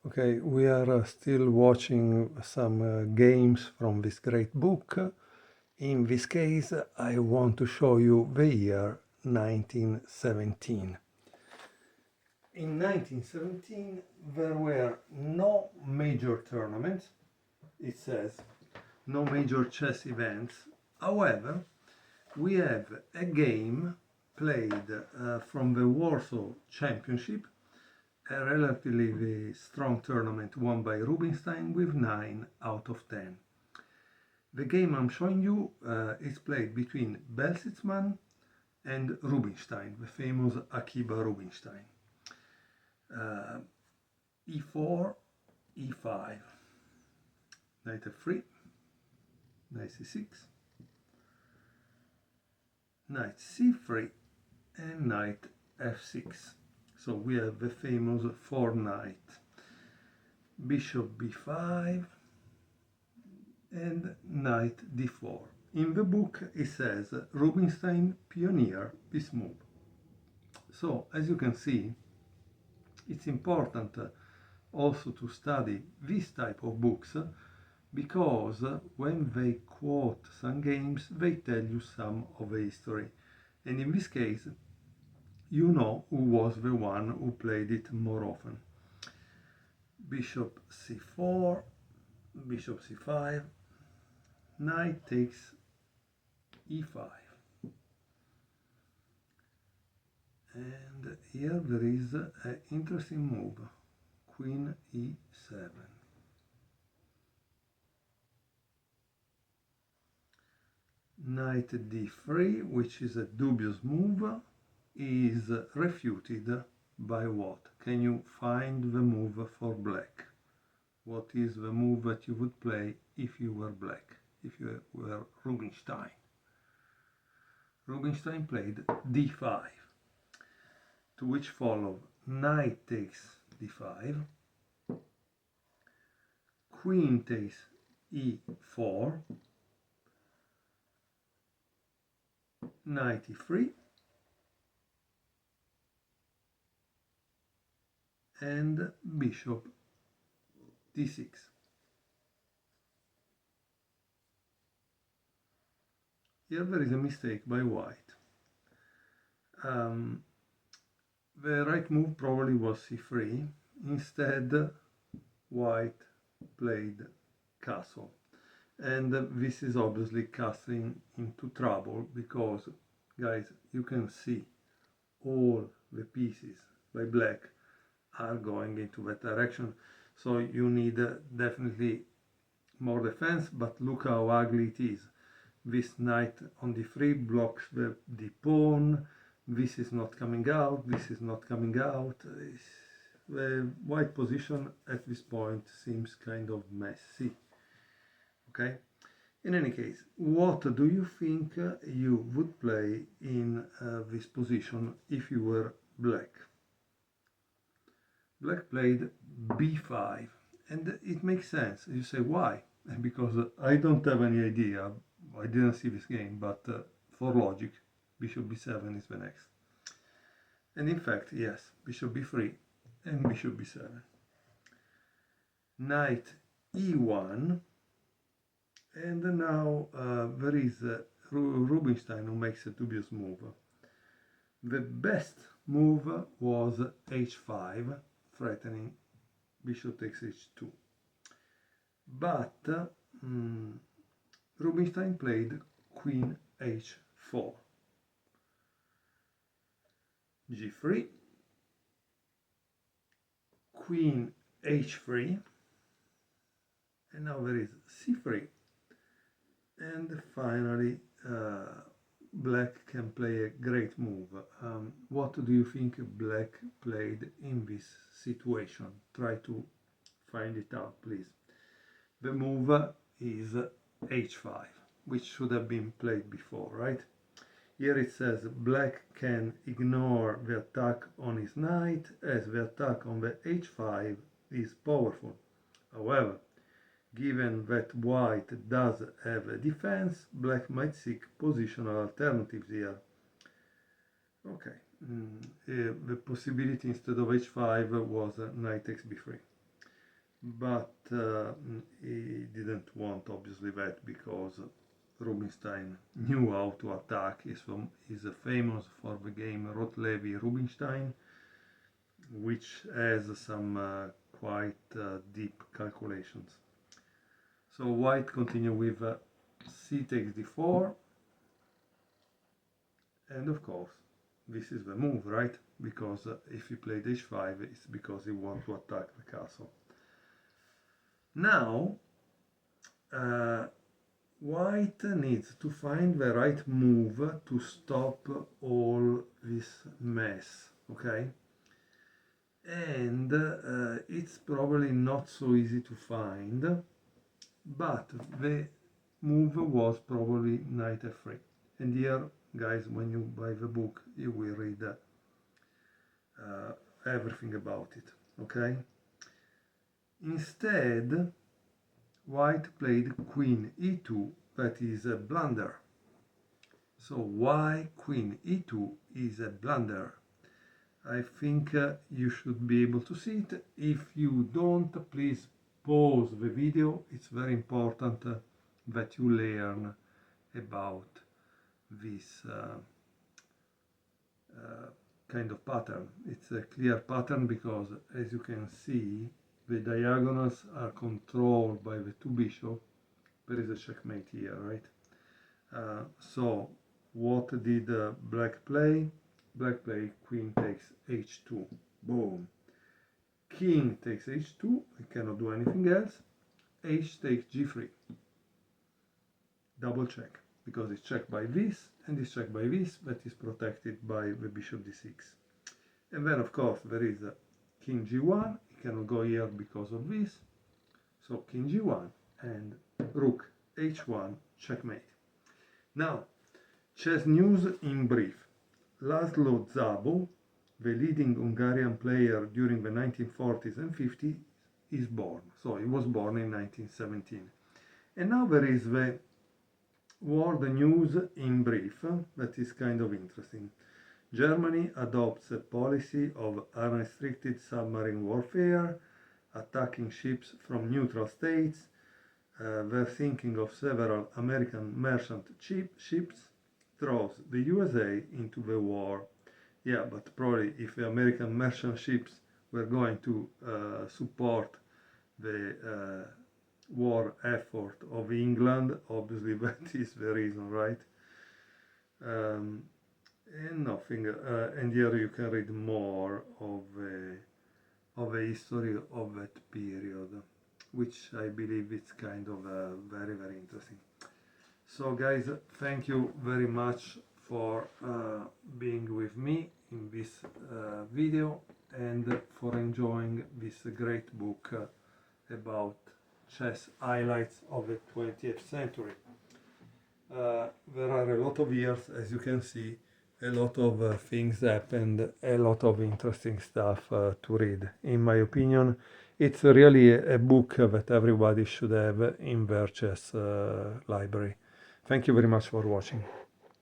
Okay, we are still watching some games from this great book. In this case, I want to show you the year 1917. In 1917, there were no major tournaments, it says, no major chess events. However, we have a game played from the Warsaw Championship, a relatively strong tournament won by Rubinstein with 9 out of 10. The game I'm showing you is played between Belsitzman and Rubinstein, the famous Akiba Rubinstein. E4, E5, knight F3, knight C6, knight C3, and knight F6. So we have the famous 4 knight, bishop B5, and knight D4. In the book it says Rubinstein pioneer this move. So as you can see, it's important also to study this type of books because when they quote some games, they tell you some of the history. And in this case, you know who was the one who played it more often. Bishop C4, bishop C5, knight takes E5. And here there is an interesting move, Queen E7. Knight D3, which is a dubious move, is refuted by what? Can you find the move for black? What is the move that you would play if you were black, if you were Rubinstein? Rubinstein played D5, to which followed knight takes D5, queen takes E4, knight E3, and bishop D6. Here there is a mistake by white. The right move probably was C3. Instead, white played castle. And this is obviously casting into trouble because, guys, you can see all the pieces by black are going into that direction. So you need definitely more defense, but look how ugly it is. This knight on d3 blocks the pawn. This is not coming out, this is not coming out. The white position at this point seems kind of messy. Okay? In any case, what do you think you would play in this position if you were black? Black played b5, and it makes sense. You say, why? Because I don't have any idea. I didn't see this game, but for logic, bishop b7 is the next. And in fact, yes, bishop b3 and bishop b7. Knight e1, and now there is Rubinstein who makes a dubious move. The best move was h5, threatening bishop takes h2. But Rubinstein played queen h4, g3, queen h3, and now there is c3, and finally black can play a great move. What do you think black played in this situation? Try to find it out, please. The move is h5, which should have been played before, right? Here it says black can ignore the attack on his knight as the attack on the h5 is powerful. However, given that white does have a defense, black might seek positional alternatives here. Okay, the possibility instead of h5 was knight takes b3. but he didn't want obviously that because Rubinstein knew how to attack. He's famous for the game Rotlevi-Rubinstein, which has some quite deep calculations. So white continue with c takes d4, and of course this is the move, right? Because if he played h5, it's because he wants to attack the castle. Now white needs to find the right move to stop all this mess, okay? And it's probably not so easy to find, but the move was probably knight f3. And here, guys, when you buy the book, you will read everything about it, okay? Instead, white played queen e2, that is a blunder. So why queen e2 is a blunder? I think you should be able to see it. If you don't, please pause the video. It's very important that you learn about this kind of pattern. It's a clear pattern because, as you can see, the diagonals are controlled by the two bishops. There is a checkmate here, right? So what did black play? Black play queen takes h2. Boom. King takes h2. I cannot do anything else. H takes g3. Double check, because it's checked by this and it's checked by this, that is protected by the bishop d6. And then of course there is king g1. It cannot go here because of this. So king g1 and rook h1, checkmate. Now, chess news in brief. Laszlo Szabo, the leading Hungarian player during the 1940s and 50s, is born. So he was born in 1917. And now there is the world news in brief that is kind of interesting. Germany adopts a policy of unrestricted submarine warfare, attacking ships from neutral states. They're thinking of several American merchant ships, throws the USA into the war. Yeah, but probably if the American merchant ships were going to support the war effort of England, obviously that is the reason, right? And nothing. And here you can read more of the history of that period, which I believe it's kind of very, very interesting. So guys, thank you very much for being with me in this video and for enjoying this great book about chess highlights of the 20th century. There are a lot of years, as you can see, a lot of things happened, a lot of interesting stuff to read. In my opinion, it's really a book that everybody should have in their chess library. Thank you very much for watching.